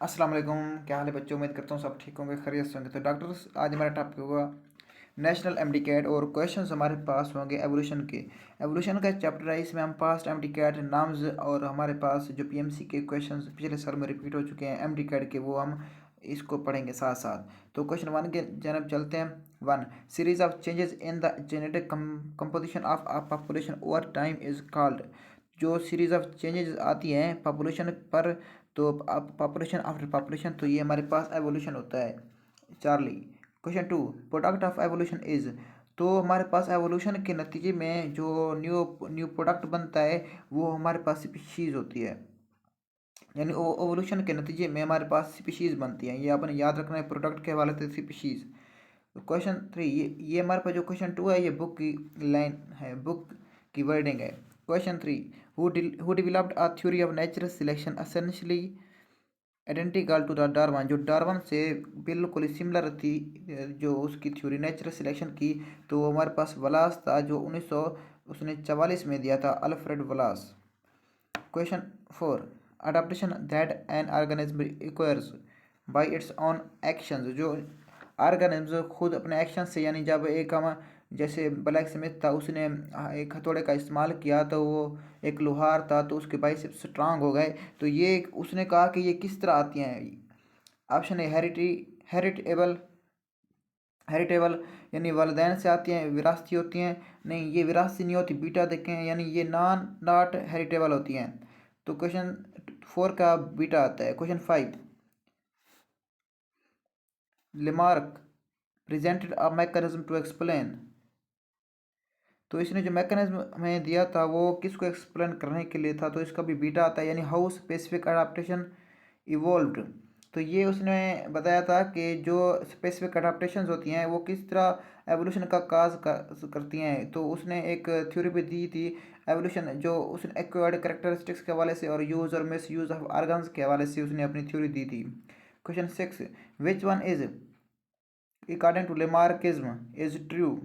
अस्सलाम वालेकुम। क्या हाल है बच्चों? उम्मीद करता हूँ सब ठीक होंगे, खैरियत से होंगे। तो डॉक्टर्स, आज हमारा टॉपिक होगा नेशनल एमडी कैट और क्वेश्चंस हमारे पास होंगे एवोल्यूशन के। एवोल्यूशन का चैप्टर है, इसमें हम पास्ट एमडी कैट नाम्स और हमारे पास जो पीएमसी के क्वेश्चंस पिछले साल में रिपीट हो चुके हैं एमडी कैट के, वो हम इसको पढ़ेंगे साथ साथ। तो क्वेश्चन वन के जानब चलते हैं। One, series of changes in the genetic composition of a population over time is called. जो सीरीज ऑफ चेंजेस आती हैं पॉपुलेशन पर, तो पॉपुलेशन आफ्टर पॉपुलेशन, तो ये हमारे पास एवोल्यूशन होता है। Charlie, question two, product of evolution is. तो हमारे पास एवोल्यूशन के नतीजे में जो न्यू न्यू प्रोडक्ट बनता है वो हमारे पास स्पीशीज़ होती है। यानी एवोल्यूशन के नतीजे में हमारे पास स्पीशीज़ बनती हैं, ये आपने याद रखना है प्रोडक्ट के हवाले से स्पीशीज़। क्वेश्चन थ्री, ये हमारे पास जो क्वेश्चन टू है ये बुक की लाइन है, बुक की वर्डिंग है। Question three, who developed a theory of natural selection essentially identical to the Darwin. जो डार्विन से बिल्कुल सिमिलर थी जो उसकी थ्योरी नेचुरल सिलेक्शन की, तो वो हमारे पास वलास था जो 1900 उसने 44 में दिया था, Alfred Wallace. Question four, adaptation that an organism requires by its own actions. जो ऑर्गेनिज्म खुद अपने एक्शन से, यानी जब एक हम जैसे ब्लैक स्मिथ था, उसने एक हथौड़े का इस्तेमाल किया तो वो एक लोहार था तो उसके बाइसेप्स स्ट्रांग हो गए। तो ये उसने कहा कि ये किस तरह आती हैं। ऑप्शन है हेरिटेबल हेरिटेबल यानी वालिदैन से आती हैं, विरासती होती हैं। नहीं, ये विरासती नहीं होती, बीटा देखें, यानी ये नॉट हेरिटेबल होती हैं। तो क्वेश्चन फोर का बीटा आता है। Question five, Lamarck presented a mechanism to explain. तो इसने जो मैकेनिज्म हमें दिया था वो किसको एक्सप्लेन करने के लिए था, तो इसका भी बीटा आता है, यानी हाउ स्पेसिफिक अडाप्टेशन इवोल्व्ड। तो ये उसने बताया था कि जो स्पेसिफिक अडाप्टेशंस होती हैं वो किस तरह एवोल्यूशन का काज करती हैं। तो उसने एक थ्योरी भी दी थी एवोल्यूशन, जो उसने एक्वायर्ड कैरेक्टरिस्टिक्स के हवाले से और यूज़ और मिस यूज़ ऑफ आर्गन्स के हवाले से उसने अपनी थ्योरी दी थी। Question six, which one is according to Lamarckism is true.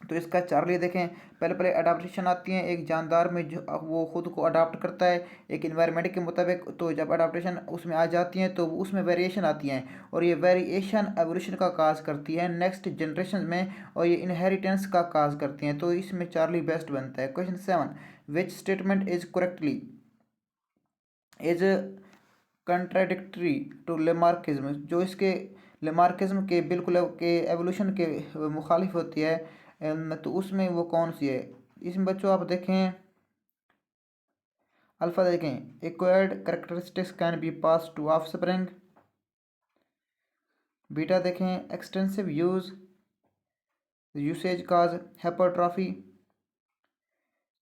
तो इसका चार्ली देखें, पहले पहले अडाप्टेशन आती है एक जानदार में, जो वो खुद को अडाप्ट करता है एक इन्वायरमेंट के मुताबिक। तो जब अडाप्टेशन उसमें आ जाती हैं तो उसमें वेरिएशन आती हैं, और ये वेरिएशन एवोल्यूशन का काज करती है नेक्स्ट जनरेशन में, और ये इनहेरिटेंस का काज करती हैं। तो इसमें चार्ली बेस्ट बनता है। Question seven, which statement is correctly is contradictory to Lamarckism. जो इसके लेमार्किज्म के बिल्कुल के एवोल्यूशन के मुखालिफ होती है, तो उसमें वो कौन सी है। इसमें बच्चों आप देखें, अल्फा देखें, acquired characteristics can be pass to offspring. Beta देखें, extensive usage cause hypertrophy.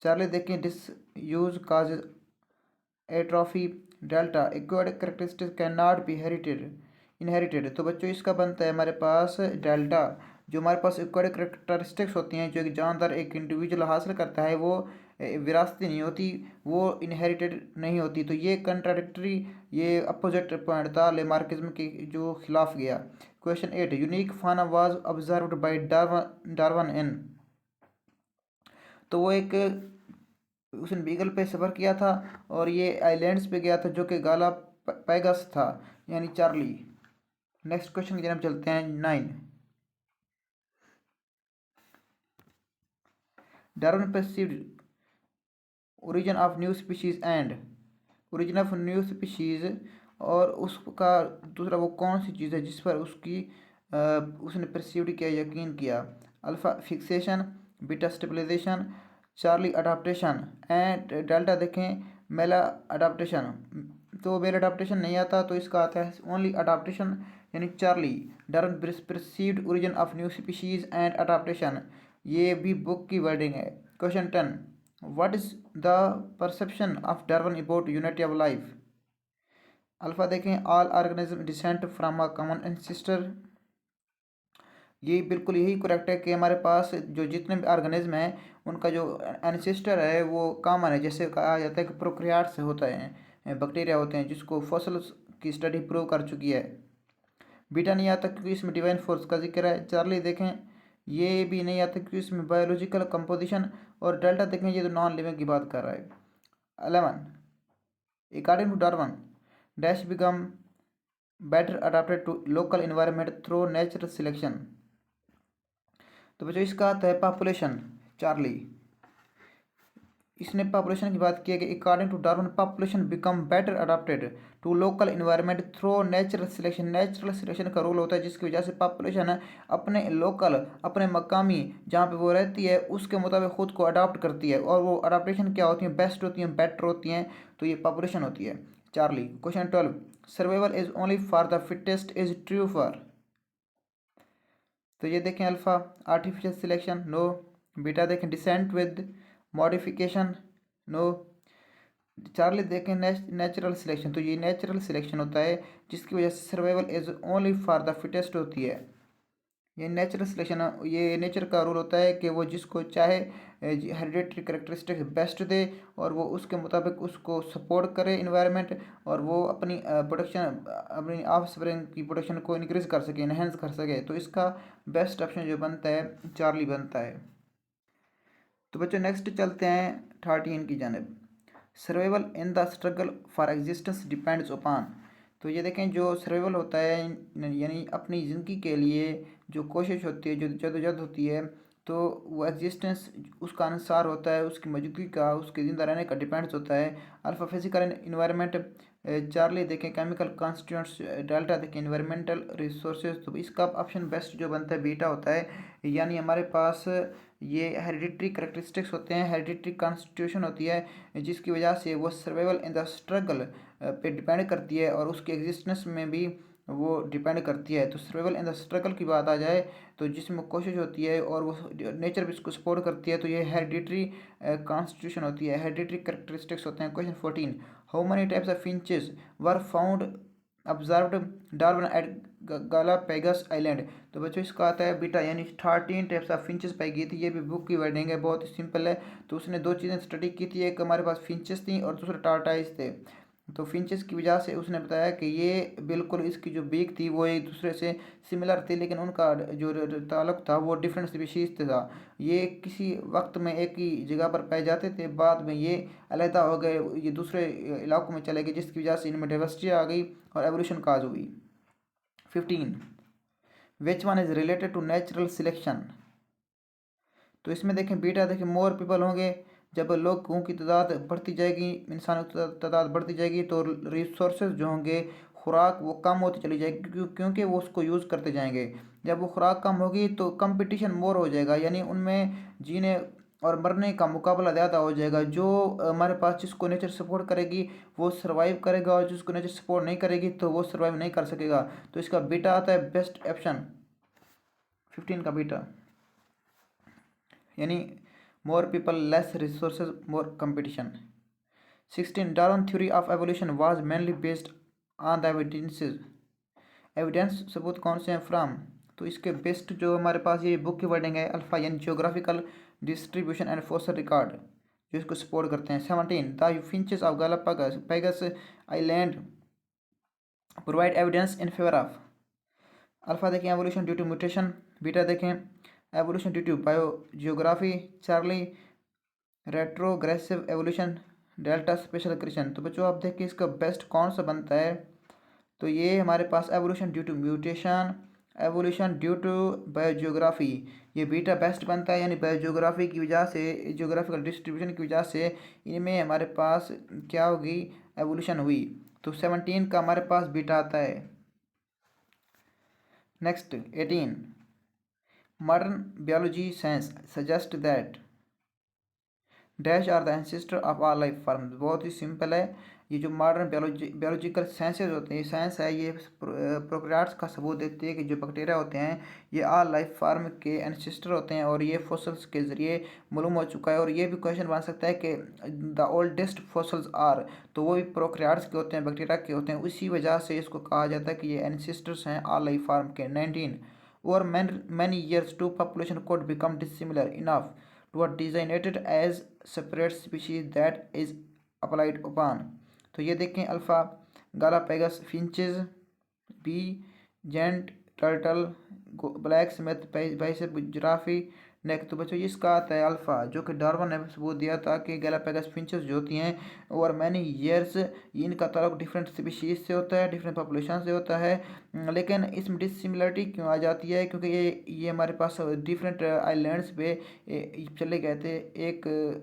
Charlie देखें, disuse cause atrophy. Delta, acquired characteristics can not be inherited. तो बच्चों इसका बनता है हमारे पास डेल्टा। जो हमारे पास एक्वायर्ड कैरेक्टरिस्टिक्स होती हैं, जो एक जानदार एक इंडिविजुअल हासिल करता है, वो विरासती नहीं होती, वो इनहेरिटेड नहीं होती। तो ये कंट्राडिक्टरी, ये अपोजिट पॉइंट था लेमार्किज्म के जो खिलाफ गया। क्वेश्चन एट, यूनिक फाना वाज ऑब्जर्व्ड बाय डार्विन इन। तो वो एक उसने बीगल पे सफ़र किया था और ये आइलैंड्स पे गया था जो कि गाला पैगस था, यानी चार्ली। नेक्स्ट क्वेश्चन की तरफ चलते हैं। Nine, Darwin perceived origin of new species and origin of new species, और उसका दूसरा वो कौन सी चीज़ है जिस पर उसने परसीव्ड किया, यकीन किया। Alpha fixation, beta stabilization, Charlie adaptation and delta देखें मेला अडाप्टेशन। तो मेल अडाप्टेशन नहीं आता, तो इसका आता है ओनली अडाप्टेशन, यानी Charlie. Darwin perceived origin of new species and adaptation, ये भी बुक की वर्डिंग है। Question ten, what is the perception of Darwin about unity of life. Alpha देखें, all organism descent from a common ancestor. ये बिल्कुल यही correct है कि हमारे पास जो जितने भी ऑर्गेनिज्म हैं उनका जो एंसेस्टर है वो कॉमन है। जैसे कहा जाता है कि प्रोक्रियाट से होता है, बैक्टीरिया होते हैं, जिसको फॉसिल्स की स्टडी प्रूव कर चुकी है। बीटा नहीं आता क्योंकि इसमें डिवाइन फोर्स का जिक्र है। चार्ली देखें, ये भी नहीं आता क्योंकि इसमें बायोलॉजिकल कंपोजिशन, और डेल्टा देखें ये तो नॉन लिविंग की बात कर रहा है। 11, according to Darwin dash become better adapted to local environment through natural selection. तो बच्चों इसका आता है पॉपुलेशन। चार्ली, इसने पॉपुलेशन की बात की है कि according to Darwin population become better adapted to local environment through natural selection. Natural selection का रोल होता है जिसकी वजह से पॉपुलेशन अपने लोकल, अपने मकामी जहाँ पे वो रहती है उसके मुताबिक खुद को अडाप्ट करती है, और वो अडाप्टेशन क्या होती है, बेस्ट होती हैं, बेटर होती हैं, तो ये पॉपुलेशन होती है। Charlie, question 12, survival is only for the fittest is true for. तो ये देखें alpha artificial selection, no. Beta देखें descent with modification, no. Charlie देखें नेचुरल सिलेक्शन, तो ये नेचुरल सिलेक्शन होता है जिसकी वजह से survival is only for the fittest होती है। ये नेचुरल सिलेक्शन, ये नेचर का रूल होता है कि वो जिसको चाहे हेरिडेटरी करेक्टरिस्टिक्स बेस्ट दे और वो उसके मुताबिक उसको सपोर्ट करे इन्वायरमेंट, और वो अपनी प्रोडक्शन, अपनी ऑफस्प्रिंग की प्रोडक्शन को इंक्रीज कर सके, इन्हेंस कर सके। तो इसका बेस्ट ऑप्शन जो बनता है चार्ली बनता है। तो बच्चों नेक्स्ट चलते हैं 13 की जानब। Survival in the struggle for existence depends upon. तो ये देखें जो सर्वाइवल होता है यानी अपनी ज़िंदगी के लिए जो कोशिश होती है, जो जदोजहद होती है, तो वो एग्जिस्टेंस उसका अनुसार होता है, उसकी मौजूदगी का, उसके ज़िंदा रहने का डिपेंड्स होता है। अल्फा फिजिकल इन्वायरमेंट, चार्ली देखें केमिकल कॉन्स्टिट्यूंट्स, डेल्टा देखें इन्वायरमेंटल रिसोर्सेज। तो इसका ऑप्शन बेस्ट जो बनता है बीटा होता है, यानी हमारे पास ये हेरिडिटरी करेक्टरिस्टिक्स होते हैं, हेरिडिटरी कॉन्स्टिट्यूशन होती है जिसकी वजह से वो सर्वाइवल इन द स्ट्रगल पे डिपेंड करती है और उसके एग्जिस्टेंस में भी वो डिपेंड करती है। तो सर्वाइवल इन द स्ट्रगल की बात आ जाए तो जिसमें कोशिश होती है और वो नेचर भी इसको सपोर्ट करती है, तो ये हेरिडिटरी कॉन्स्टिट्यूशन होती है, हेरिडिटरी करेक्टरिस्टिक्स होते हैं। Question 14, how many types of finches were found observed Darwin at Galapagos island. तो बच्चों इसका आता है बीटा, यानी 13 टाइप्स ऑफ फिंचेस पाई गई थी। ये भी बुक की वर्डिंग है, बहुत ही सिंपल है। तो उसने दो चीज़ें स्टडी की थी, एक हमारे पास फिंचेस थी और दूसरे टार्टाइज थे। तो फिंचेस की वजह से उसने बताया कि ये बिल्कुल इसकी जो बीक थी वो एक दूसरे से सिमिलर थी, लेकिन उनका जो ताल्लुक था वो डिफरेंट स्पीशीज से था। ये किसी वक्त में एक ही जगह पर पाए जाते थे, बाद में ये अलहदा हो गए, ये दूसरे इलाकों में चले गए, जिसकी वजह से इनमें डाइवर्सिटी आ गई और एवोल्यूशन काज हुई। 15, which one is related to natural selection. तो इसमें देखें बीटा देखें मोर पीपल होंगे, जब लोगों की तादाद बढ़ती जाएगी, इंसानों की तादाद बढ़ती जाएगी, तो रिसोर्सेज जो होंगे, खुराक, वो कम होती चली जाएगी क्योंकि वो उसको यूज़ करते जाएंगे। जब वो खुराक कम होगी तो कंपटीशन मोर हो जाएगा, यानी उनमें जीने और मरने का मुकाबला ज़्यादा हो जाएगा। जो हमारे पास जिसको नेचर सपोर्ट करेगी वो सर्वाइव करेगा, और जिसको नेचर सपोर्ट नहीं करेगी तो वो सर्वाइव नहीं कर सकेगा। तो इसका बीटा आता है बेस्ट ऑप्शन 15 का बीटा, यानी more people less resources more competition. 16, Darwin theory of evolution was mainly based on the evidences. Evidence सबूत कौन से हैं फ्राम। तो इसके बेस्ट जो हमारे पास ये बुक की वर्डिंग है अल्फा, यानी geographical distribution and fossil record जो इसको सपोर्ट करते हैं। 17, the finches of Galapagos island provide evidence in favour of. Alpha देखें evolution due to mutation, beta देखें evolution due to biogeography, Charlie retrogressive evolution, delta special creation. तो बच्चों आप देखिए इसका बेस्ट कौन सा बनता है। तो ये हमारे पास evolution due to mutation, evolution due to biogeography, ये बीटा बेस्ट बनता है, यानी बायोजियोग्राफी की वजह से, जियोग्राफिकल डिस्ट्रीब्यूशन की वजह से इनमें हमारे पास क्या होगी, एवोल्यूशन हुई। तो 17 का हमारे पास बीटा आता है। Next 18, modern biology science suggest that dash are the ancestor of all life form. बहुत ही सिंपल है, ये जो मॉडर्न बायोलॉजिकल साइंसेज होते हैं, साइंस है, ये प्रोकैरियोट्स का सबूत देती है कि जो बैक्टीरिया होते हैं ये आल लाइफ फार्म के एंसेस्टर होते हैं, और ये फॉसल्स के ज़रिए मालूम हो चुका है। और ये भी क्वेश्चन बन सकता है कि द ओल्डेस्ट फॉसल्स आर, तो वो भी प्रोकैरियोट्स के होते हैं, बैक्टीरिया के होते हैं, उसी वजह से इसको कहा जाता है कि ये एंसेस्टर्स हैं आल लाइफ फार्म के। 19, over many years two population could become dissimilar enough to are designated as separate species that is applied upon। तो ये देखें alpha Galapagos finches, B giant turtle, blacksmith bicep giraffe, next तो बच्चों इसका आता है alpha, जो कि डार्विन ने सबूत दिया था कि गैलापागोस फिंचेस जो होती हैं और मैनी ईयर्स, इनका ताल्लुक डिफरेंट स्पीशीज़ से होता है, डिफरेंट पॉपुलेशन से होता है। लेकिन इसमें डिसिमिलरिटी क्यों आ जाती है? क्योंकि ये हमारे पास डिफरेंट आइलैंड्स पे चले गए थे, एक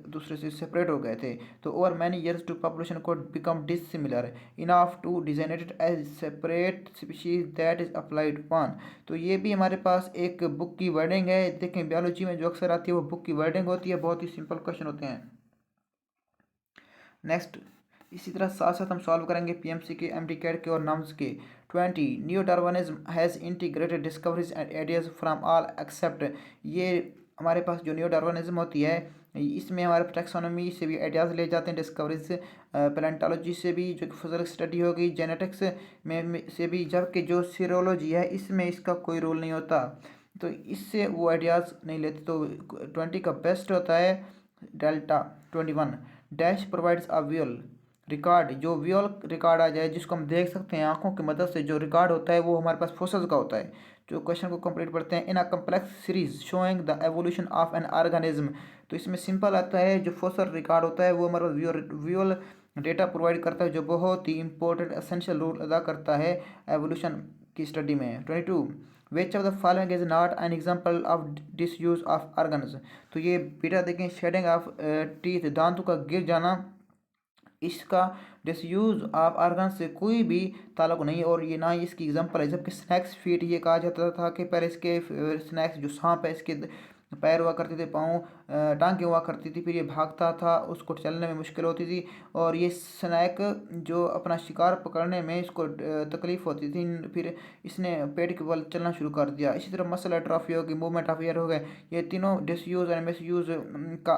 दूसरे से सेपरेट हो गए थे। तो over many years two population could become dissimilar enough to designated as separate species that is applied one. तो ये भी हमारे पास एक बुक की वर्डिंग है। देखें बायोलॉजी में जो अक्सर आती है वो बुक की वर्डिंग होती है, बहुत ही सिंपल क्वेश्चन होते हैं। नेक्स्ट इसी तरह साथ साथ हम सॉल्व करेंगे पीएमसी के, एमडीकैट के और नाम्स के। 20 new Darwinism has integrated discoveries and ideas from all except. ये हमारे पास जो न्यू डार्विनिज्म होती है इसमें हमारे टैक्सोनॉमी से भी आइडियाज़ ले जाते हैं, डिस्कवरीज पैलेंटोलॉजी से भी जो फिजिकल स्टडी होगी, जेनेटिक्स में से भी, जबकि जो सीरोलॉजी है इसमें इसका कोई रोल नहीं होता, तो इससे वो आइडियाज़ नहीं लेते। तो 20 का बेस्ट होता है delta. 21 dash provides a visual record. जो विजुअल रिकॉर्ड आ जाए जिसको हम देख सकते हैं आंखों की मदद से, जो रिकॉर्ड होता है वो हमारे पास फोसल्स का होता है। जो क्वेश्चन को कंप्लीट पढ़ते हैं, in a complex series showing the evolution of an organism. तो इसमें सिंपल आता है, जो फोसल रिकॉर्ड होता है वो हमारे पास विजुअल डेटा प्रोवाइड करता है, जो बहुत ही इंपॉर्टेंट एसेंशियल रोल अदा करता है एवोल्यूशन की स्टडी में। 22 which of the following is not an example of disuse of organs. तो ये बेटा देखें, शेडिंग ऑफ टीथ, दांतों का गिर जाना, इसका डिसयूज ऑफ ऑर्गन से कोई भी ताल्लुक नहीं है और ये ना ही इसकी एग्जांपल है। जबकि स्नैक्स फीट ये कहा जाता था कि पहले इसके स्नैक्स जो सांप है इसके पैर हुआ करते थे, पाँव टांगें हुआ करती थी, फिर ये भागता था, उसको चलने में मुश्किल होती थी और ये स्नैक जो अपना शिकार पकड़ने में इसको तकलीफ़ होती थी, फिर इसने पेट के बल चलना शुरू कर दिया। इसी तरह मसल एट्रोफी होगी, मूवमेंट ऑफ ईयर हो गए, ये तीनों डिसयूज एंड मिसयूज का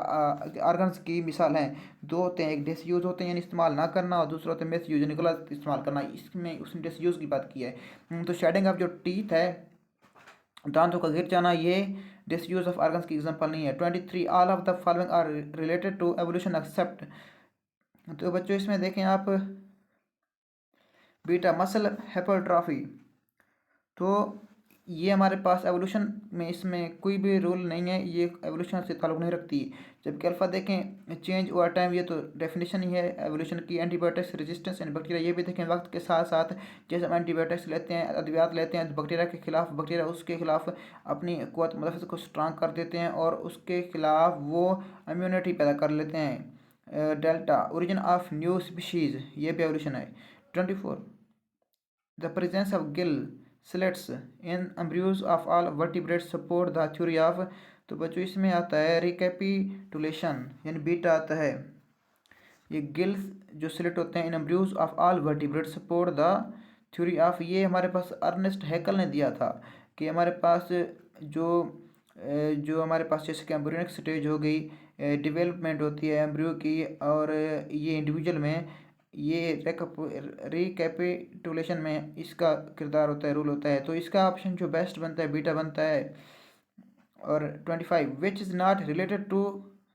ऑर्गन्स की मिसाल हैं। दो होते हैं, एक डिसयूज होते हैं यानी इस्तेमाल ना करना, और दूसरा होते हैं मिसयूज यानी गलत इस्तेमाल करना। इसमें उसने डिसयूज की बात की है। तो शेडिंग ऑफ जो टीथ है, दांतों का गिर जाना, ये डिसयूज ऑफ ऑर्गन्स की एग्जांपल नहीं है। 23 all of the following are related to evolution except. तो बच्चों इसमें देखें आप, बीटा मसल हाइपरट्रॉफी, तो ये हमारे पास एवोल्यूशन में इसमें कोई भी रूल नहीं है, ये एवोल्यूशन से ताल्लुक नहीं रखती। जबकि अल्फा देखें चेंज ओवर टाइम, ये तो डेफिनेशन ही है एवोल्यूशन की। एंटीबायोटिक्स रेजिस्टेंस एंड बैक्टीरिया, ये भी देखें वक्त के साथ साथ जैसे हम एंटीबायोटिक्स लेते हैं, अद्वियात लेते हैं बैक्टीरिया के खिलाफ, बैक्टीरिया उसके खिलाफ अपनी क़ुव्वत मुदाफ़त को स्ट्रांग कर देते हैं और उसके खिलाफ वो इम्यूनिटी पैदा कर लेते हैं। Delta origin of new species, ये भी एवोल्यूशन है। 24 the presence of gill slits in embryos of all vertebrates support the theory of। तो बच्चों इसमें आता है रिकैपिटुलेशन यानी बीटा आता है। ये गिल्स जो स्लिट होते हैं in embryos of all vertebrates support the theory of, ये हमारे पास अर्नेस्ट हैकल ने दिया था कि हमारे पास जो जो हमारे पास जैसे कि एम्ब्रियोनिक स्टेज हो गई, डेवलपमेंट होती है एम्ब्रियो की, और ये इंडिविजुअल में ये रिकैपिटुलेशन में इसका किरदार होता है, रोल होता है। तो इसका ऑप्शन जो बेस्ट बनता है बीटा बनता है। और 25 which is not related to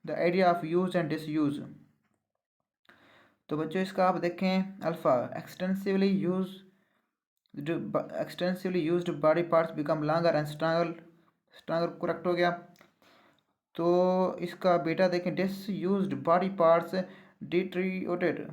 the idea of use and disuse. तो बच्चों इसका आप देखें alpha, extensively used body parts become longer and stronger correct हो गया। तो इसका बेटा देखें डिसयूज्ड बॉडी पार्ट्स डिट्रीओरेटेड।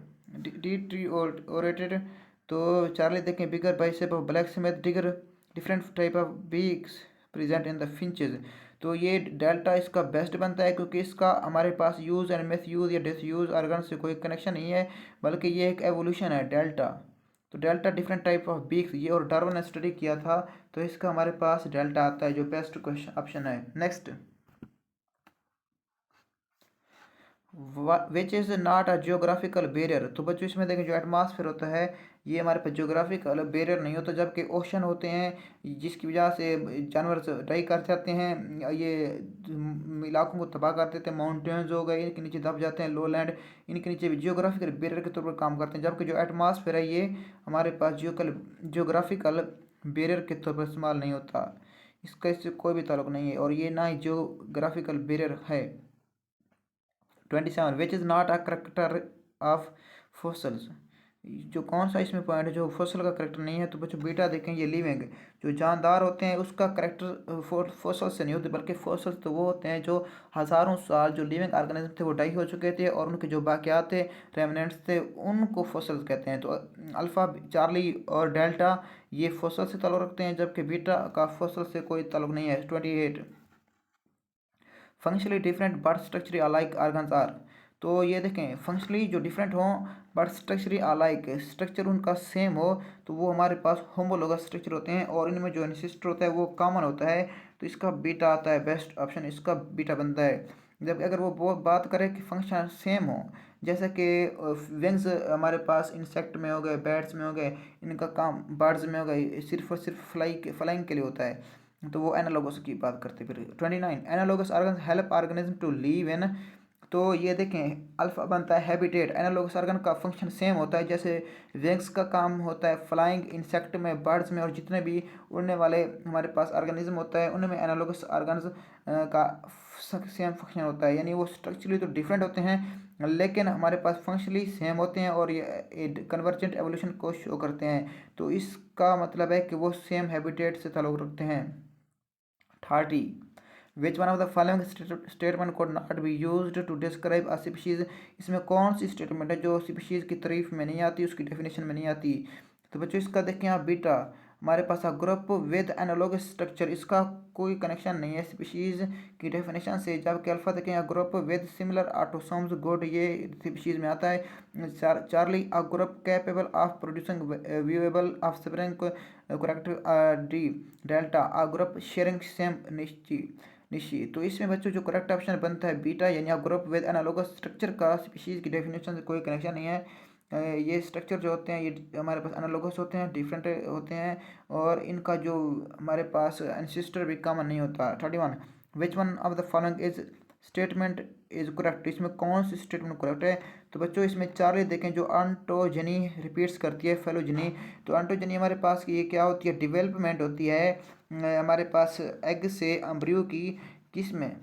तो चार्ली देखें bigger bicep of blacksmith digger, different type of beaks present in the finches. तो ये डेल्टा इसका बेस्ट बनता है क्योंकि इसका हमारे पास यूज़ एंड मिस यूज़ या डिसयूज ऑर्गन से कोई कनेक्शन नहीं है, बल्कि ये एक एवोल्यूशन है डेल्टा। तो delta different type of beaks, ये और डार्विन ने स्टडी किया था, तो इसका हमारे पास डेल्टा आता है जो बेस्ट क्वेश्चन ऑप्शन है। Next which is not a geographical barrier. तो बच्चों इसमें देखें जो एटमॉस्फेयर होता है ये हमारे पास जियोग्राफिकल बैरियर नहीं होता, जबकि ओशन होते हैं जिसकी वजह से जानवर डाई कर जाते हैं, ये इलाकों को तबाह कर देते हैं। माउंटेन्स हो गए इनके नीचे दब जाते हैं, लो लैंड इनके नीचे भी जियोग्राफिकल बैरियर के तौर पर काम करते हैं। जबकि जो एटमॉस्फेयर है ये हमारे पास जियोग्राफिकल बैरियर के तौर पर इस्तेमाल नहीं होता, इसका इससे कोई भी ताल्लुक नहीं है और ये ना ही जियोग्राफिकल बैरियर है। 27 विच is not a character of fossils. जो कौन सा इसमें पॉइंट है जो फॉसल का करेक्टर नहीं है, तो बच्चों बीटा देखें, ये लिविंग जो जानदार होते हैं उसका करेक्टर फॉसल से नहीं होते, बल्कि फॉसल तो वो होते हैं जो हज़ारों साल जो लिविंग ऑर्गेनिज्म थे वो डाई हो चुके थे और उनके जो बाकियात थे, रेमनेंट्स थे, उनको फॉसल कहते हैं। तो अल्फ़ा, चार्ली और डेल्टा ये फॉसल से ताल्लुक़ रखते हैं, जबकि बीटा का फॉसल से कोई ताल्लुक़ नहीं है। 28 functionally different but structurally alike organs are. तो ये देखें, फंक्शनली जो डिफरेंट हों बट स्ट्रक्चरली अलाइक, स्ट्रक्चर उनका सेम हो, तो वो हमारे पास होमोलोगस स्ट्रक्चर होते हैं और इनमें जो एंसेस्टर होता है वो कॉमन होता है। तो इसका बीटा आता है, बेस्ट ऑप्शन इसका बीटा बनता है। जब अगर वो बात करें कि फंक्शन सेम हो, जैसे कि विंग्स हमारे पास इंसेक्ट में हो गए, बैट्स में हो गए, इनका काम बर्ड्स में हो गए सिर्फ और सिर्फ फ्लाइंग के लिए होता है, तो वो एनालॉगस की बात करते हैं। फिर 29 analogous organ help organism to live in. तो ये देखें, अल्फा बनता है हैबिटेट, एनालॉगस ऑर्गन का फंक्शन सेम होता है, जैसे विंग्स का काम होता है फ्लाइंग, इंसेक्ट में, बर्ड्स में और जितने भी उड़ने वाले हमारे पास ऑर्गेनिज्म होता है उनमें एनालॉगस ऑर्गन्स का सेम फंक्शन होता है। यानी वो स्ट्रक्चरली तो डिफरेंट होते हैं लेकिन हमारे पास फंक्शनली सेम होते हैं और ये कन्वर्जेंट एवोल्यूशन को शो करते हैं। तो इसका मतलब है कि वो सेम हैबिटेट से ताल्लुक़ रखते हैं। 30 which one of the following statement could not be used to describe a species. इसमें कौन सी स्टेटमेंट है जो स्पीशीज की तारीफ में नहीं आती, उसकी डेफिनेशन में नहीं आती। तो बच्चों इसका देखें आप, बीटा हमारे पास आ ग्रुप विद एनालॉगस स्ट्रक्चर, इसका कोई कनेक्शन नहीं है स्पीशीज की डेफिनेशन से। जबकि अल्फा देखें, a group with similar autosomes good, ये स्पीशीज में आता है। Charlie, a group capable of producing viable offspring character. D delta, a group sharing same niche. तो इसमें बच्चों जो करेक्ट ऑप्शन बनता है बीटा, यानी आप ग्रुप विद एनालॉगस स्ट्रक्चर का स्पीशीज की डेफिनेशन से कोई कनेक्शन नहीं है। ये स्ट्रक्चर जो होते हैं ये हमारे पास एनालॉगस होते हैं, डिफरेंट होते हैं और इनका जो हमारे पास एंसेस्टर भी कॉमन नहीं होता। 31 विच one of the following is statement is correct. इसमें कौन सी स्टेटमेंट करेक्ट है। तो बच्चों इसमें चार्ली देखें, जो ऑन्टोजेनी रिपीट्स करती है फेलोजेनी। तो ऑन्टोजेनी हमारे पास ये क्या होती है, डिवेलपमेंट होती है हमारे पास एग से एम्ब्रियो की, किस में,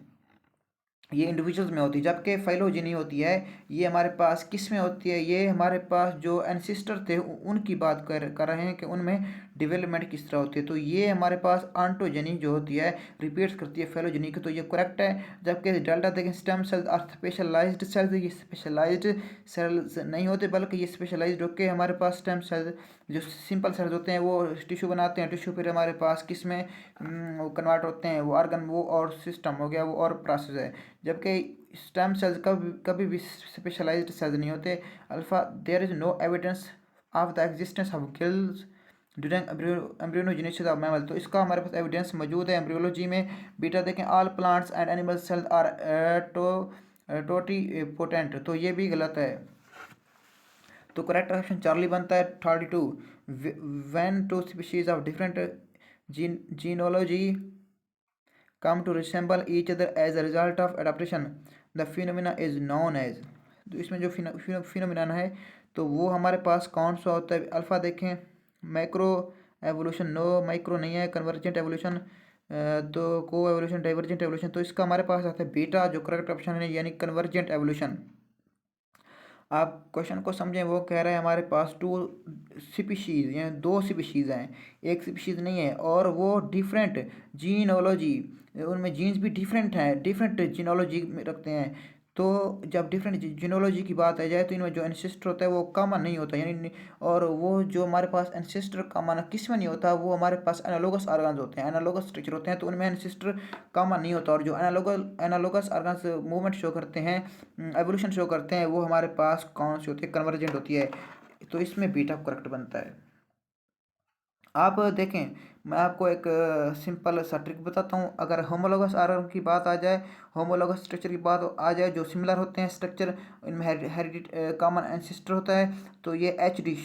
ये इंडिविजुअल्स में होती है। जबकि फाइलोजेनी होती है ये हमारे पास किस में होती है, ये हमारे पास जो एंसेस्टर थे उनकी बात कर रहे हैं कि उनमें डेवलपमेंट किस तरह होती है। तो ये हमारे पास ऑन्टोजेनी जो होती है रिपीट्स करती है फेलोजेनी की, तो ये करेक्ट है। जबकि डेल्टा देखें, stem cells are specialized cells, ये स्पेशलाइज्ड सेल्स नहीं होते बल्कि ये स्पेशलाइज्ड होकर हमारे पास स्टेम सेल्स जो सिंपल सेल्स होते हैं वो टिश्यू बनाते हैं, टिश्यू फिर हमारे पास किस में कन्वर्ट होते हैं, वो ऑर्गन, वो और सिस्टम हो गया, वो और प्रोसेस है। जबकि स्टेम सेल्स कभी भी स्पेशलाइज्ड सेल्स नहीं होते। Alpha there is no evidence of the existence of gills during embryogenesis of mammal. तो इसका हमारे पास एविडेंस मौजूद है एम्ब्रियोलॉजी में। बीटा देखें, all plants and animal cells are totipotent, तो ये भी गलत है। तो करेक्ट ऑप्शन चार्ली बनता है। 32 when two species of different genealogy come to resemble each other as a result of adaptation, the phenomena is known as। तो इसमें जो फिनोमिना है तो वो हमारे पास कौन सा होता है। अल्फ़ा देखें, माइक्रो एवोल्यूशन, नो माइक्रो नहीं है, कन्वर्जेंट एवोल्यूशन, तो को एवोल्यूशन, डाइवर्जेंट एवोल्यूशन। तो इसका हमारे पास आता है बीटा, जो करेक्ट ऑप्शन है, यानी कन्वर्जेंट एवोल्यूशन। आप क्वेश्चन को समझें, वो कह रहा है हमारे पास टू स्पीशीज़, यानी दो स्पीशीज़ हैं, एक स्पीशीज़ नहीं है, और वो डिफरेंट जीनोलॉजी, उनमें जीन्स भी डिफरेंट हैं, डिफरेंट जीनोलॉजी में रखते हैं। तो जब डिफरेंट जीनोलॉजी की बात आ जाए तो इनमें जो एंसेस्टर होता है वो कॉमन नहीं होता, यानी और वो जो हमारे पास एंसेस्टर कॉमन किस में नहीं होता, वो हमारे पास एनालॉगस ऑर्गन्स होते हैं, एनालॉगस स्ट्रक्चर होते हैं, तो उनमें एंसेस्टर कॉमन नहीं होता। और जो एनालॉगस ऑर्गन्स मूवमेंट शो करते हैं, एवोल्यूशन शो करते हैं, वो हमारे पास कौन सी होती है, कन्वर्जेंट होती है। तो इसमें बीटा करेक्ट बनता है। आप देखें, मैं आपको एक सिंपल सा ट्रिक बताता हूँ। अगर होमोलोगस आर्गन की बात आ जाए, होमोलोगस स्ट्रक्चर की बात आ जाए, जो सिमिलर होते हैं स्ट्रक्चर, इनमें हेरिडिट कॉमन एंसेस्टर होता है, तो ये एच डी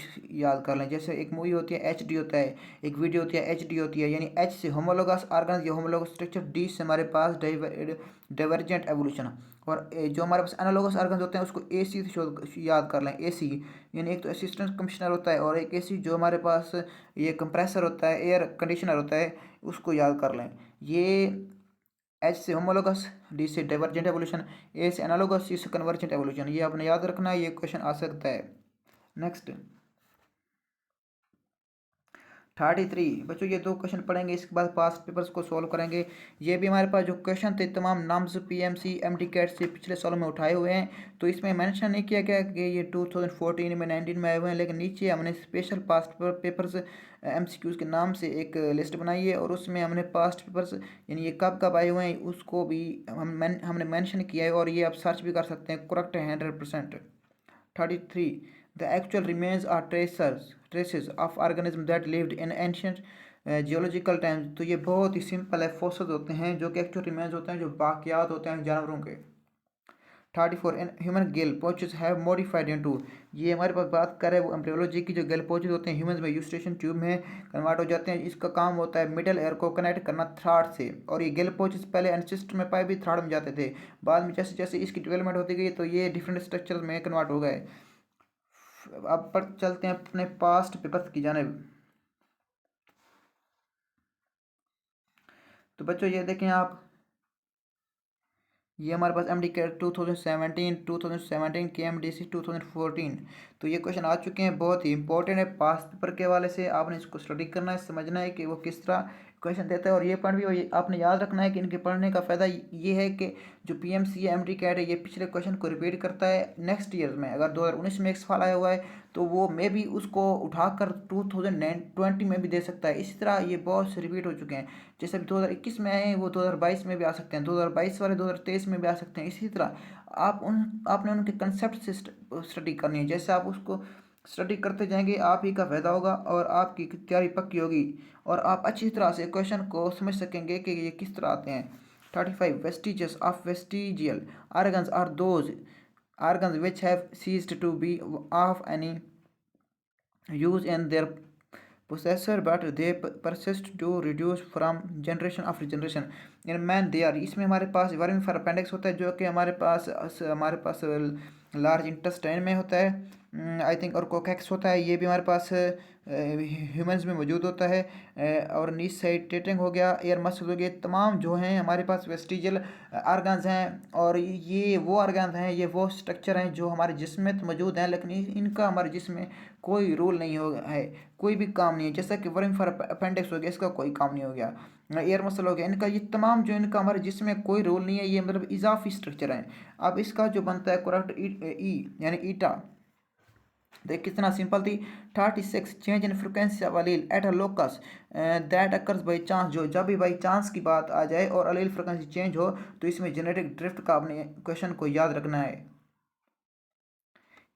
याद कर लें। जैसे एक मूवी होती है एच डी होता है, एक वीडियो होती है एच डी होती है, यानी एच से होमोलोगस आर्गन या होमोलोगस स्ट्रक्चर, डी से हमारे पास डाइवर्जेंट एवोल्यूशन। और जो हमारे पास एनालॉगस ऑर्गन्स होते हैं उसको ए सी से याद कर लें, ए सी, यानी एक तो असिस्टेंट कमिश्नर होता है और एक ए सी जो हमारे पास ये कंप्रेसर होता है, एयर कंडीशनर होता है, उसको याद कर लें। ये एच से होमोलोगस, डी से डाइवर्जेंट एवोल्यूशन, ए से एनालॉगस, सी से कन्वर्जेंट एवोल्यूशन, ये आपने याद रखना है, ये क्वेश्चन आ सकता है। नेक्स्ट 33 बच्चों ये दो क्वेश्चन पढ़ेंगे, इसके बाद पास्ट पेपर्स को सॉल्व करेंगे। ये भी हमारे पास जो क्वेश्चन थे तमाम नाम्स पीएमसी एमडी कैट से पिछले सालों में उठाए हुए हैं, तो इसमें मेंशन नहीं किया गया कि ये 2014 में 19 में आए हुए हैं, लेकिन नीचे हमने स्पेशल पास्ट पेपर्स एमसीक्यूज के नाम से एक लिस्ट बनाई है और उसमें हमने पास्ट पेपर्स यानी ये कब कब आए हुए हैं उसको भी हमने मेंशन किया है, और ये आप सर्च भी कर सकते हैं, करेक्ट है 100%। 33 the actual remains are traces of organisms that lived in ancient geological times। तो ये बहुत ही सिंपल है, फोसिल्स होते हैं जो कि एक्चुअल रिमेन्स होते हैं, जो बाकियात होते हैं जानवरों के। 34 in human gill pouches have modified into, ये हमारे पास बात कर रहे हैं वो एम्ब्रियोलॉजी की, जो गिल पोचेस होते हैं ह्यूमंस में यूस्टेशन ट्यूब में कन्वर्ट हो जाते हैं। इसका काम होता है मिडल एयर को कनेक्ट करना थ्राड से, और ये गिल पोचेस पहले एंसेस्टर में पाए भी थ्राड में जाते थे, बाद में जैसे जैसे इसकी डेवलपमेंट होती गई तो ये डिफरेंट स्ट्रक्चर में कन्वर्ट हो गए। अब पर चलते हैं अपने पास्ट पेपर्स की जानिब। तो बच्चों ये देखें आप, ये हमारे पास एम डी के 2017 के एम डी सी 2014, तो ये क्वेश्चन आ चुके हैं, बहुत ही इंपॉर्टेंट है पास्ट पेपर के हवाले से। आपने इसको स्टडी करना है, समझना है कि वो किस तरह क्वेश्चन देता है, और ये पढ़ भी आपने याद रखना है कि इनके पढ़ने का फ़ायदा ये है कि जो P M C M D CAT है ये पिछले क्वेश्चन को रिपीट करता है नेक्स्ट ईयर में। अगर 2019 में एक सवाल आया हुआ है तो वो मे भी उसको उठाकर 2020 में भी दे सकता है। इसी तरह ये बहुत से रिपीट हो चुके हैं, जैसे अभी 2021 में आए हैं वो 2022 में भी आ सकते हैं, 2022 वाले 2023 में भी आ सकते हैं। इसी तरह आपने उनके कंसेप्ट से स्टडी करनी है, जैसे आप उसको स्टडी करते जाएंगे आप ही का फायदा होगा और आपकी तैयारी पक्की होगी, और आप अच्छी तरह से क्वेश्चन को समझ सकेंगे कि ये किस तरह आते हैं। 35 vestiges of vestigial organs are those organs which have ceased to be of any use in their possessor but they persist to reduce from generation after generation in man they are। इसमें हमारे पास vermi for appendix होता है जो कि हमारे पास large intestine में होता है आई थिंक, और कोकैक्स होता है, ये भी हमारे पास ह्यूमंस में मौजूद होता है। और नीच साइड टेटिंग हो गया, एयर मसल हो गए, तमाम जो हैं हमारे पास वेस्टिजियल आर्गन्स हैं, और ये वो आर्गन्स हैं, ये वो स्ट्रक्चर हैं जो हमारे जिस्म में तो मौजूद हैं, लेकिन इनका हमारे जिस्म में कोई रोल नहीं हो है, कोई भी काम नहीं है। जैसा कि वर्म फॉर अपेंडिक्स हो गया, इसका कोई काम नहीं हो गया। एयर मसल हो गया, इनका ये तमाम जो इनका हमारे जिस्म में कोई रोल नहीं है, ये मतलब इजाफी स्ट्रक्चर हैं। अब इसका जो बनता है करेक्ट ई यानी ईटा, देख कितना सिंपल थी। 36 change in frequency of allele at a locus that occurs by chance, जो जब भी बाई चांस की बात आ जाए और अलील फ्रिक्वेंसी चेंज हो तो इसमें जेनेटिक ड्रिफ्ट का अपने क्वेश्चन को याद रखना है।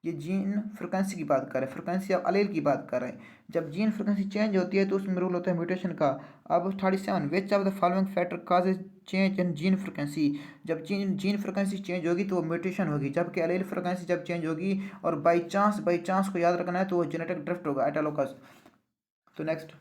ये जीन फ्रिक्वेंसी की बात कर रहे हैं, फ्रिक्वेंसी ऑफ अलील की बात कर रहे हैं। जब जीन फ्रिक्वेंसी चेंज होती है तो उसमें रूल होता है म्यूटेशन का। अब 37 which of the following factor causes change in gene frequency, जब जीन फ्रिक्वेंसी चेंज होगी तो वो म्यूटेशन होगी, जबकि अलील फ्रिक्वेंसी जब चेंज होगी और बाई चांस को याद रखना है तो वो जेनेटिक ड्रिफ्ट होगा एटालोकस। तो नेक्स्ट,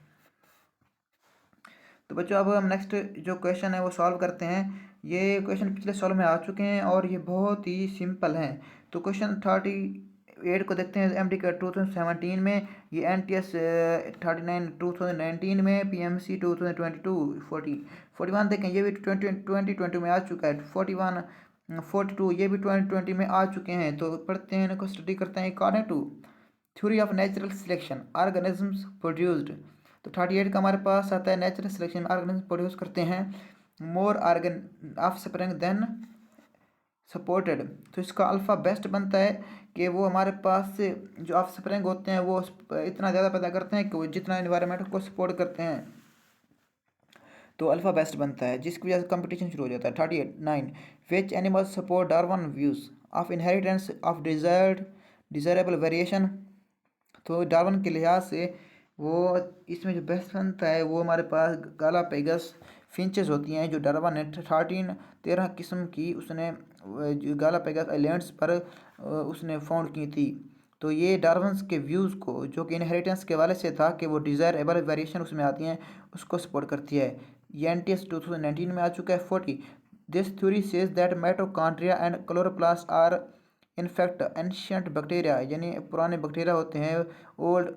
तो बच्चों अब हम नेक्स्ट जो क्वेश्चन है वो सॉल्व करते हैं। ये क्वेश्चन पिछले सॉल्व में आ चुके हैं और ये बहुत ही सिंपल हैं। तो क्वेश्चन 38 को देखते हैं, एम डी का 2017 में, ये एन टी एस 39 2019 में, पी एम सी 2022 41 देखें, ये भी 2020 में आ चुका है। 41 42 ये भी 2020 में आ चुके हैं। तो पढ़ते हैं, इनको स्टडी करते हैं। According to theory of natural selection organisms produced, तो 38 का हमारे पास आता है नेचुरल सिलेक्शन ऑर्गेनिज्म प्रोड्यूस करते हैं more organ offspring than supported. तो इसका अल्फ़ा बेस्ट बनता है कि वो हमारे पास से जो ऑफ स्प्रिंग होते हैं वो इतना ज़्यादा पैदा करते हैं कि वो जितना इन्वायरमेंट को सपोर्ट करते हैं, तो अल्फ़ा बेस्ट बनता है, जिसकी वजह से कंपटीशन शुरू हो जाता है। 39 which animals support Darwin views of inheritance of desirable variation. तो डार्विन के लिहाज से वो इसमें जो बेस्ट बनता है वो हमारे पास गालापेगस फिंचेस होती हैं, जो डार्विन ने 13 किस्म की उसने गालापेगस आइलैंड्स पर उसने फाउंड की थी। तो ये डार्विन्स के व्यूज़ को, जो कि इनहेरिटेंस के वाले से था कि वो डिज़ायरेबल वेरिएशन उसमें आती हैं, उसको सपोर्ट करती है। ये एन टी एस 2019 में आ चुका है। 40 this theory says that mitochondria and chloroplast are in fact ancient bacteria, यानी पुराने बैक्टीरिया होते हैं old,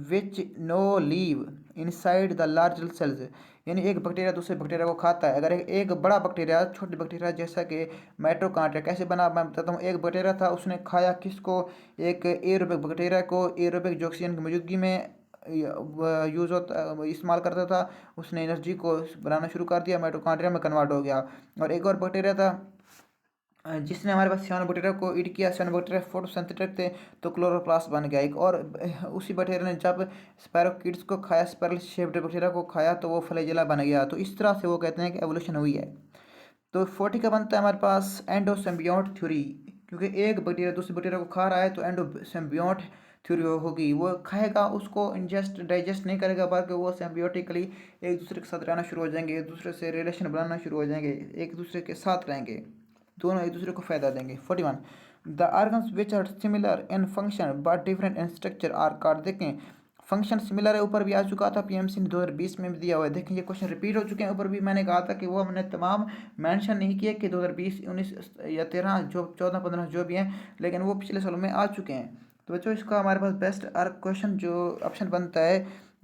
which no live inside the large cells, यानी एक बैक्टीरिया दूसरे बैक्टीरिया को खाता है। अगर एक बड़ा बैक्टीरिया छोटे बैक्टीरिया, जैसा कि माइटोकॉन्ड्रिया कैसे बना मैं बताता हूँ। एक बैक्टीरिया था, उसने खाया किसको, एक एरोबिक बैक्टीरिया को, एरोबिक जो ऑक्सीजन की मौजूदगी में यूज़ होता इस्तेमाल करता था, उसने एनर्जी को बनाना शुरू कर दिया, माइटोकॉन्ड्रिया में कन्वर्ट हो गया। और एक और बैक्टीरिया था जिसने हमारे पास सियानोबैक्टीरिया को ईट किया। सियानोबैक्टीरिया फोटोसिंथेटिक थे तो क्लोरोप्लास्ट बन गया एक। और उसी बैक्टीरिया ने जब स्पायरोकीट्स को खाया, स्पायरल शेप्ड बैक्टीरिया को खाया, तो वो फ्लैजेला बन गया। तो इस तरह से वो कहते हैं कि एवोल्यूशन हुई है। तो 40 का बनता है हमारे पास एंडोसिम्बियोट थ्योरी, क्योंकि एक बैक्टीरिया दूसरे बैक्टीरिया को खा रहा है तो एंडोसिम्बियोट थ्योरी होगी। वो खाएगा, उसको इंजेस्ट डाइजेस्ट नहीं करेगा, बल्कि वो सिम्बियोटिकली एक दूसरे के साथ रहना शुरू हो जाएंगे, एक दूसरे से रिलेशन बनाना शुरू हो जाएंगे, एक दूसरे के साथ रहेंगे, दोनों एक दूसरे को फायदा देंगे। 41 the organs which are similar in function but different in structure are called. देखें फंक्शन सिमिलर है, ऊपर भी आ चुका था, पीएमसी ने 2020 में भी दिया हुआ है। देखें ये क्वेश्चन रिपीट हो चुके हैं। ऊपर भी मैंने कहा था कि वो हमने तमाम मेंशन नहीं किए कि 2020 19 या 13 जो 14 15 जो भी हैं, लेकिन वो पिछले सालों में आ चुके हैं। तो बच्चों इसका हमारे पास बेस्ट आर्क क्वेश्चन जो ऑप्शन बनता है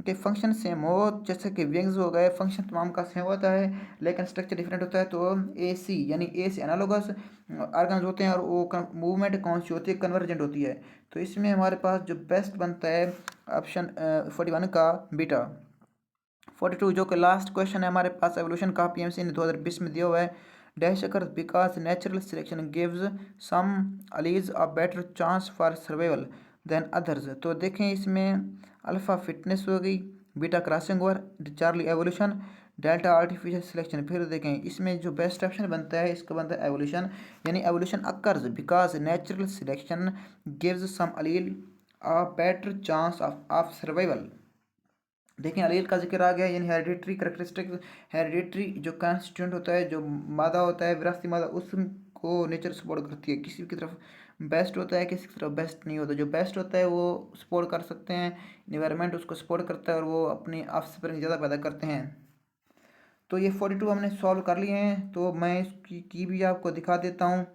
कि फंक्शन सेम हो, जैसे कि विंग्स हो गए, फंक्शन तमाम का सेम होता है लेकिन स्ट्रक्चर डिफरेंट होता है। तो ए सी यानी ए से एनालोगस आर्गन्स होते हैं और वो मूवमेंट कौन सी होती है, कन्वर्जेंट होती है। तो इसमें हमारे पास जो बेस्ट बनता है ऑप्शन 41 का बीटा। 42 जो कि लास्ट क्वेश्चन है हमारे पास एवोल्यूशन का, पीएमसी ने 2020 में दिया हुआ है। Dash occur because natural selection gives some alleles a better chance for survival than others. तो देखें इसमें अल्फ़ा फिटनेस हो गई, beta crossing over, Charlie evolution, delta artificial selection. फिर देखें इसमें जो बेस्ट ऑप्शन बनता है इसका बनता है एवोल्यूशन, यानी evolution occurs because natural selection gives some allele a better chance of survival. देखें अलील का जिक्र आ गया, यानी हेरिडिटरी करेक्टरिस्टिक, हेरिडिटरी जो कॉन्स्टिट्यूंट होता है, जो मादा होता है, विरासती मादा, उसको नेचर सपोर्ट करती है। किसी की तरफ बेस्ट होता है, किसी की तरफ बेस्ट नहीं होता। जो बेस्ट होता है वो सपोर्ट कर सकते हैं, इन्वायरमेंट उसको सपोर्ट करता है और वो अपनी ऑफस्प्रिंग ज़्यादा पैदा करते हैं। तो ये 42 हमने सॉल्व कर लिए हैं, तो मैं इसकी की भी आपको दिखा देता हूँ।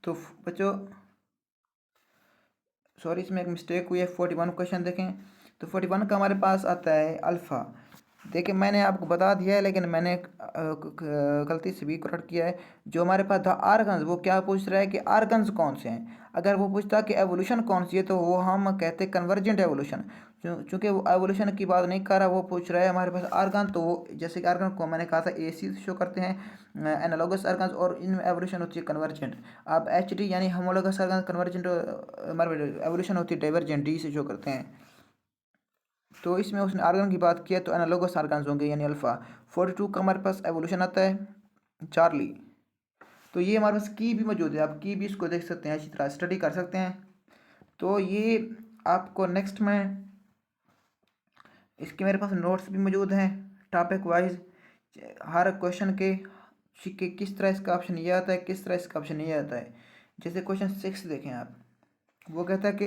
तो बच्चों सॉरी इसमें एक मिस्टेक हुई है। 41 क्वेश्चन देखें तो 41 का हमारे पास आता है अल्फ़ा। देखिए मैंने आपको बता दिया है लेकिन मैंने गलती से भी करेक्ट किया है। जो हमारे पास था आर्गन्स, वो क्या पूछ रहा है कि आर्गन्स कौन से हैं। अगर वो पूछता कि एवोल्यूशन कौन सी है तो वो हम कहते कन्वर्जेंट एवोल्यूशन। चूँकि वो एवोल्यूशन की बात नहीं कर रहा, वो पूछ रहा है हमारे पास आर्गन। तो वो जैसे कि आर्गन को मैंने कहा था ए सी शो करते हैं एनालॉगस आर्गन्स, और इनमें एवोल्यूशन होती है कन्वर्जेंट। अब एच डी यानी होमोलॉगस आर्गन्स, कन्वर्जेंट हमारे एवोल्यूशन होती है डाइवर्जेंट, डी से शो करते हैं। तो इसमें उसने आर्गन की बात किया तो एनालोगस आर्गन्स होंगे यानी अल्फ़ा। 42 का हमारे पास एवोल्यूशन आता है चार्ली। तो ये हमारे पास की भी मौजूद है, आप की भी इसको देख सकते हैं, इसी तरह स्टडी कर सकते हैं। तो ये आपको नेक्स्ट में इसके मेरे पास नोट्स भी मौजूद हैं टॉपिक वाइज, हर क्वेश्चन के किस तरह इसका ऑप्शन ये आता है, किस तरह इसका ऑप्शन ये आता है। जैसे क्वेश्चन 6 देखें आप, वो कहता है कि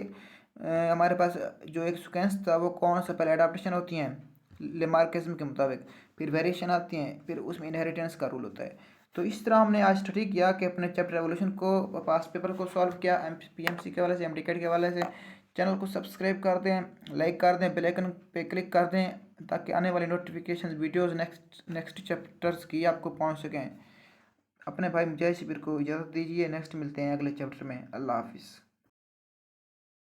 हमारे पास जो एक सीक्वेंस था वो कौन सा, पहले अडाप्टेशन होती हैं लेमार्किज्म के मुताबिक, फिर वेरिएशन आती हैं, फिर उसमें इनहेरिटेंस का रूल होता है। तो इस तरह हमने आज स्टडी किया कि अपने चैप्टर रेवोल्यूशन को, पास पेपर को सॉल्व किया पीएमसी के हवाले से, एमडीकेट के हवाले से। चैनल को सब्सक्राइब कर दें, लाइक कर दें, बेल आइकन पे क्लिक कर दें ताकि आने वाली नोटिफिकेशन वीडियोज़ नेक्स्ट चैप्टर्स की आपको पहुँच सकें। अपने भाई मुजाहिद शिबिर को इजाज़त दीजिए, नेक्स्ट मिलते हैं अगले चैप्टर में। अल्लाह हाफिज़।